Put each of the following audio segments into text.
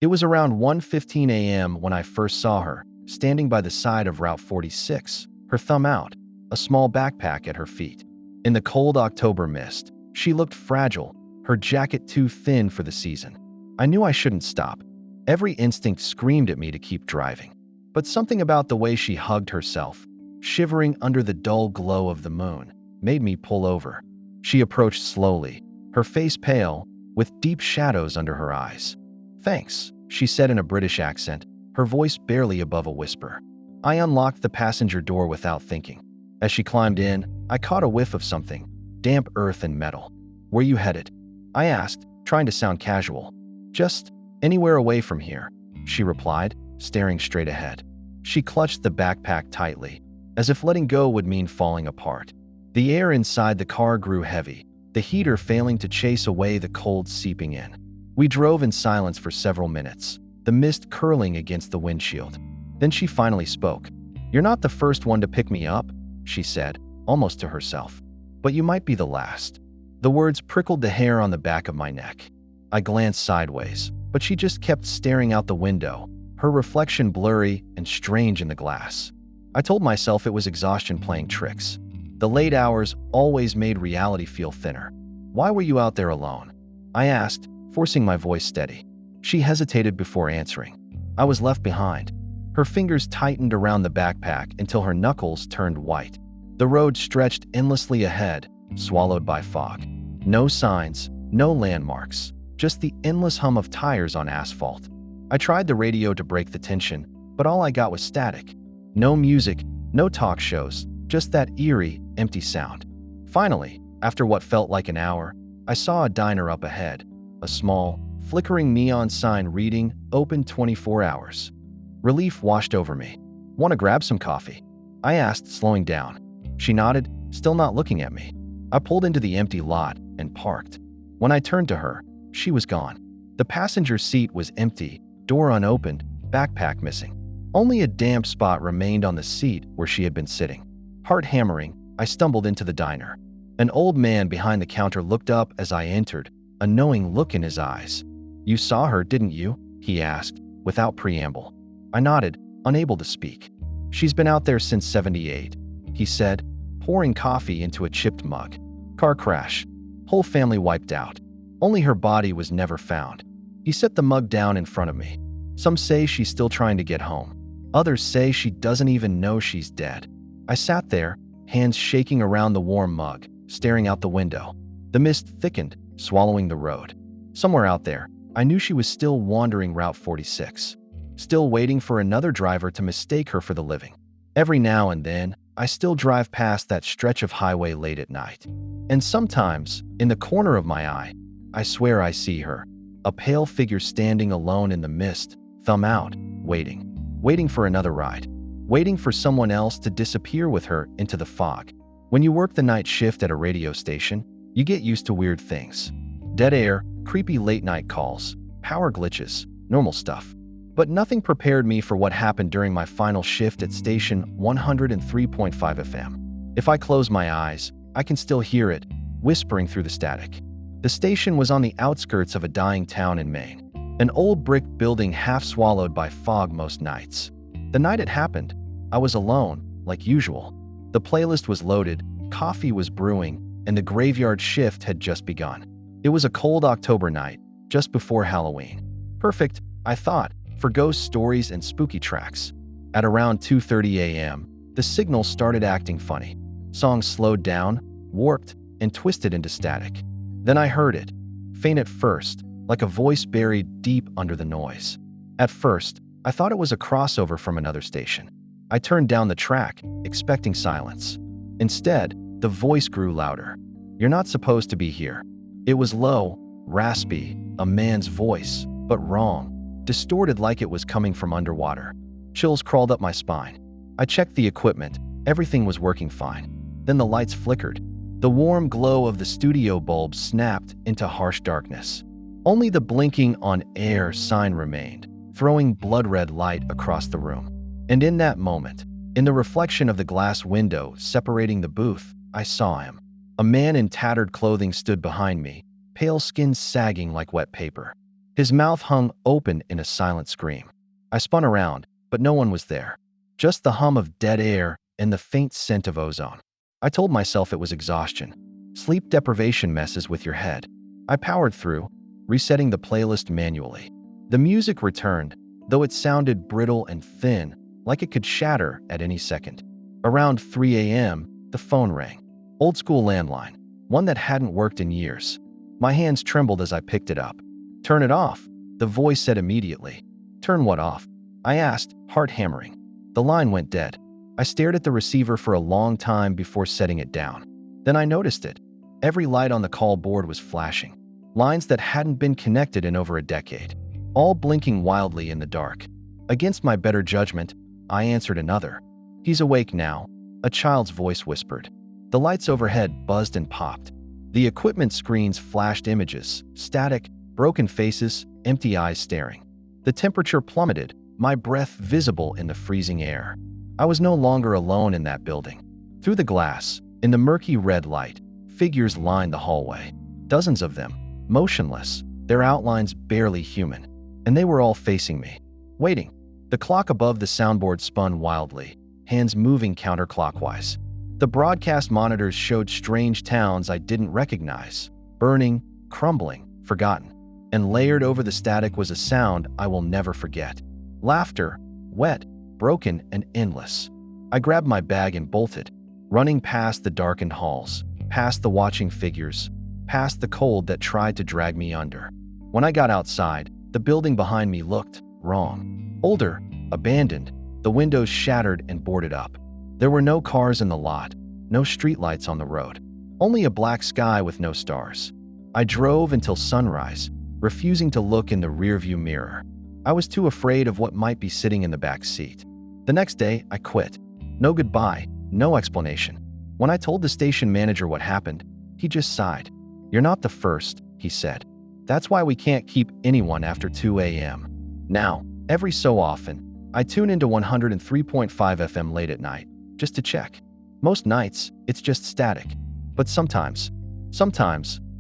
It was around 1:15 a.m. when I first saw her, standing by the side of Route 46, her thumb out, a small backpack at her feet. In the cold October mist, she looked fragile, her jacket too thin for the season. I knew I shouldn't stop. Every instinct screamed at me to keep driving. But something about the way she hugged herself, shivering under the dull glow of the moon, made me pull over. She approached slowly, her face pale, with deep shadows under her eyes. "Thanks," she said in a British accent, her voice barely above a whisper. I unlocked the passenger door without thinking. As she climbed in, I caught a whiff of something, damp earth and metal. "Where you headed?" I asked, trying to sound casual. "Just anywhere away from here," she replied, staring straight ahead. She clutched the backpack tightly, as if letting go would mean falling apart. The air inside the car grew heavy, the heater failing to chase away the cold seeping in. We drove in silence for several minutes, the mist curling against the windshield. Then she finally spoke. "You're not the first one to pick me up," she said, almost to herself. "But you might be the last." The words prickled the hair on the back of my neck. I glanced sideways, but she just kept staring out the window, her reflection blurry and strange in the glass. I told myself it was exhaustion playing tricks. The late hours always made reality feel thinner. "Why were you out there alone?" I asked, forcing my voice steady. She hesitated before answering. "I was left behind." Her fingers tightened around the backpack until her knuckles turned white. The road stretched endlessly ahead, swallowed by fog. No signs, no landmarks, just the endless hum of tires on asphalt. I tried the radio to break the tension, but all I got was static. No music, no talk shows, just that eerie, empty sound. Finally, after what felt like an hour, I saw a diner up ahead, a small, flickering neon sign reading, "Open 24 hours." Relief washed over me. "Want to grab some coffee?" I asked, slowing down. She nodded, still not looking at me. I pulled into the empty lot and parked. When I turned to her, she was gone. The passenger seat was empty, door unopened, backpack missing. Only a damp spot remained on the seat where she had been sitting. Heart hammering, I stumbled into the diner. An old man behind the counter looked up as I entered, a knowing look in his eyes. "You saw her, didn't you?" he asked, without preamble. I nodded, unable to speak. "She's been out there since '78, he said, pouring coffee into a chipped mug. "Car crash. Whole family wiped out. Only her body was never found." He set the mug down in front of me. "Some say she's still trying to get home. Others say she doesn't even know she's dead." I sat there, hands shaking around the warm mug, staring out the window. The mist thickened, swallowing the road. Somewhere out there, I knew she was still wandering Route 46. Still waiting for another driver to mistake her for the living. Every now and then, I still drive past that stretch of highway late at night. And sometimes, in the corner of my eye, I swear I see her, a pale figure standing alone in the mist, thumb out, waiting for another ride, waiting for someone else to disappear with her into the fog. When you work the night shift at a radio station, you get used to weird things. Dead air, creepy late-night calls, power glitches, normal stuff. But nothing prepared me for what happened during my final shift at station 103.5 FM. If I close my eyes, I can still hear it, whispering through the static. The station was on the outskirts of a dying town in Maine, an old brick building half swallowed by fog most nights. The night it happened, I was alone, like usual. The playlist was loaded, coffee was brewing, and the graveyard shift had just begun. It was a cold October night, just before Halloween. Perfect, I thought, for ghost stories and spooky tracks. At around 2:30 a.m., the signal started acting funny. Songs slowed down, warped, and twisted into static. Then I heard it, faint at first, like a voice buried deep under the noise. At first, I thought it was a crossover from another station. I turned down the track, expecting silence. Instead, the voice grew louder. "You're not supposed to be here." It was low, raspy, a man's voice, but wrong, distorted like it was coming from underwater. Chills crawled up my spine. I checked the equipment. Everything was working fine. Then the lights flickered. The warm glow of the studio bulb snapped into harsh darkness. Only the blinking on air sign remained, throwing blood-red light across the room. And in that moment, in the reflection of the glass window separating the booth, I saw him. A man in tattered clothing stood behind me, pale skin sagging like wet paper. His mouth hung open in a silent scream. I spun around, but no one was there. Just the hum of dead air and the faint scent of ozone. I told myself it was exhaustion. Sleep deprivation messes with your head. I powered through, resetting the playlist manually. The music returned, though it sounded brittle and thin, like it could shatter at any second. Around 3 a.m., the phone rang. Old-school landline, one that hadn't worked in years. My hands trembled as I picked it up. "Turn it off," the voice said immediately. "Turn what off?" I asked, heart hammering. The line went dead. I stared at the receiver for a long time before setting it down. Then I noticed it. Every light on the call board was flashing. Lines that hadn't been connected in over a decade, all blinking wildly in the dark. Against my better judgment, I answered another. "He's awake now," a child's voice whispered. The lights overhead buzzed and popped. The equipment screens flashed images, static, broken faces, empty eyes staring. The temperature plummeted, my breath visible in the freezing air. I was no longer alone in that building. Through the glass, in the murky red light, figures lined the hallway. Dozens of them, motionless, their outlines barely human. And they were all facing me, waiting. The clock above the soundboard spun wildly, hands moving counterclockwise. The broadcast monitors showed strange towns I didn't recognize, burning, crumbling, forgotten. And layered over the static was a sound I will never forget. Laughter, wet, broken, and endless. I grabbed my bag and bolted, running past the darkened halls, past the watching figures, past the cold that tried to drag me under. When I got outside, the building behind me looked wrong. Older, abandoned, the windows shattered and boarded up. There were no cars in the lot, no streetlights on the road, only a black sky with no stars. I drove until sunrise, refusing to look in the rearview mirror. I was too afraid of what might be sitting in the back seat. The next day, I quit. No goodbye, no explanation. When I told the station manager what happened, he just sighed. "You're not the first," he said. "That's why we can't keep anyone after 2 a.m. Now, every so often, I tune into 103.5 FM late at night, just to check. Most nights, it's just static. But sometimes,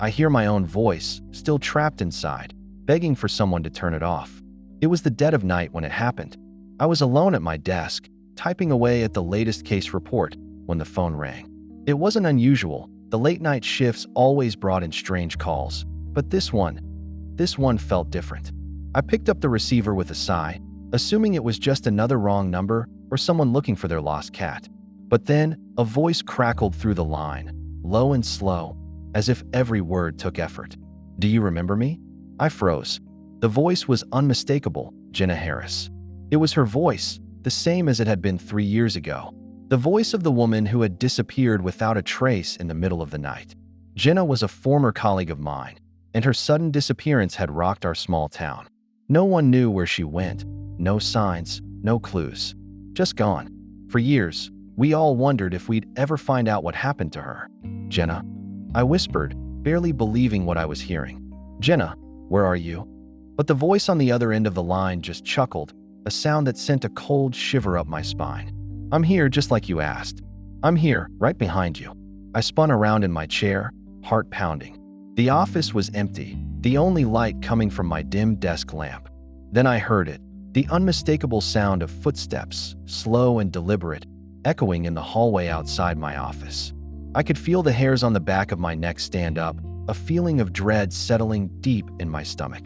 I hear my own voice, still trapped inside, begging for someone to turn it off. It was the dead of night when it happened. I was alone at my desk, typing away at the latest case report, when the phone rang. It wasn't unusual. The late-night shifts always brought in strange calls. But this one felt different. I picked up the receiver with a sigh, assuming it was just another wrong number or someone looking for their lost cat. But then, a voice crackled through the line, low and slow, as if every word took effort. "Do you remember me?" I froze. The voice was unmistakable, Jenna Harris. It was her voice, the same as it had been 3 years ago. The voice of the woman who had disappeared without a trace in the middle of the night. Jenna was a former colleague of mine, and her sudden disappearance had rocked our small town. No one knew where she went. No signs, no clues. Just gone. For years, we all wondered if we'd ever find out what happened to her. "Jenna?" I whispered, barely believing what I was hearing. "Jenna, where are you?" But the voice on the other end of the line just chuckled, a sound that sent a cold shiver up my spine. "I'm here just like you asked. I'm here, right behind you." I spun around in my chair, heart pounding. The office was empty, the only light coming from my dim desk lamp. Then I heard it, the unmistakable sound of footsteps, slow and deliberate, echoing in the hallway outside my office. I could feel the hairs on the back of my neck stand up, a feeling of dread settling deep in my stomach.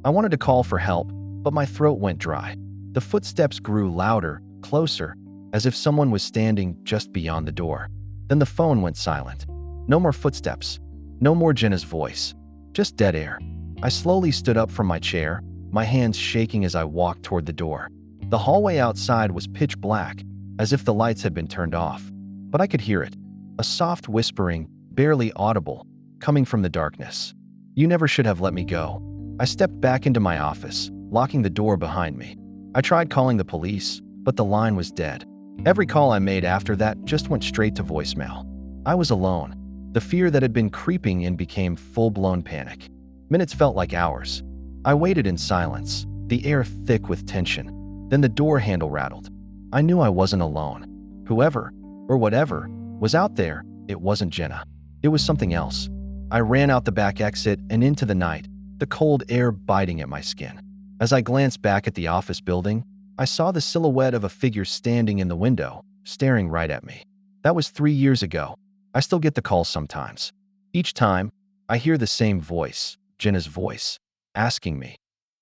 I wanted to call for help, but my throat went dry. The footsteps grew louder, closer, as if someone was standing just beyond the door. Then the phone went silent. No more footsteps. No more Jenna's voice. Just dead air. I slowly stood up from my chair, my hands shaking as I walked toward the door. The hallway outside was pitch black, as if the lights had been turned off. But I could hear it. A soft whispering, barely audible, coming from the darkness. "You never should have let me go." I stepped back into my office, locking the door behind me. I tried calling the police, but the line was dead. Every call I made after that just went straight to voicemail. I was alone. The fear that had been creeping in became full-blown panic. Minutes felt like hours. I waited in silence, the air thick with tension. Then the door handle rattled. I knew I wasn't alone. Whoever, or whatever, was out there, it wasn't Jenna. It was something else. I ran out the back exit and into the night, the cold air biting at my skin. As I glanced back at the office building, I saw the silhouette of a figure standing in the window, staring right at me. That was 3 years ago. I still get the calls sometimes. Each time, I hear the same voice, Jenna's voice, asking me,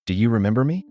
"Do you remember me?"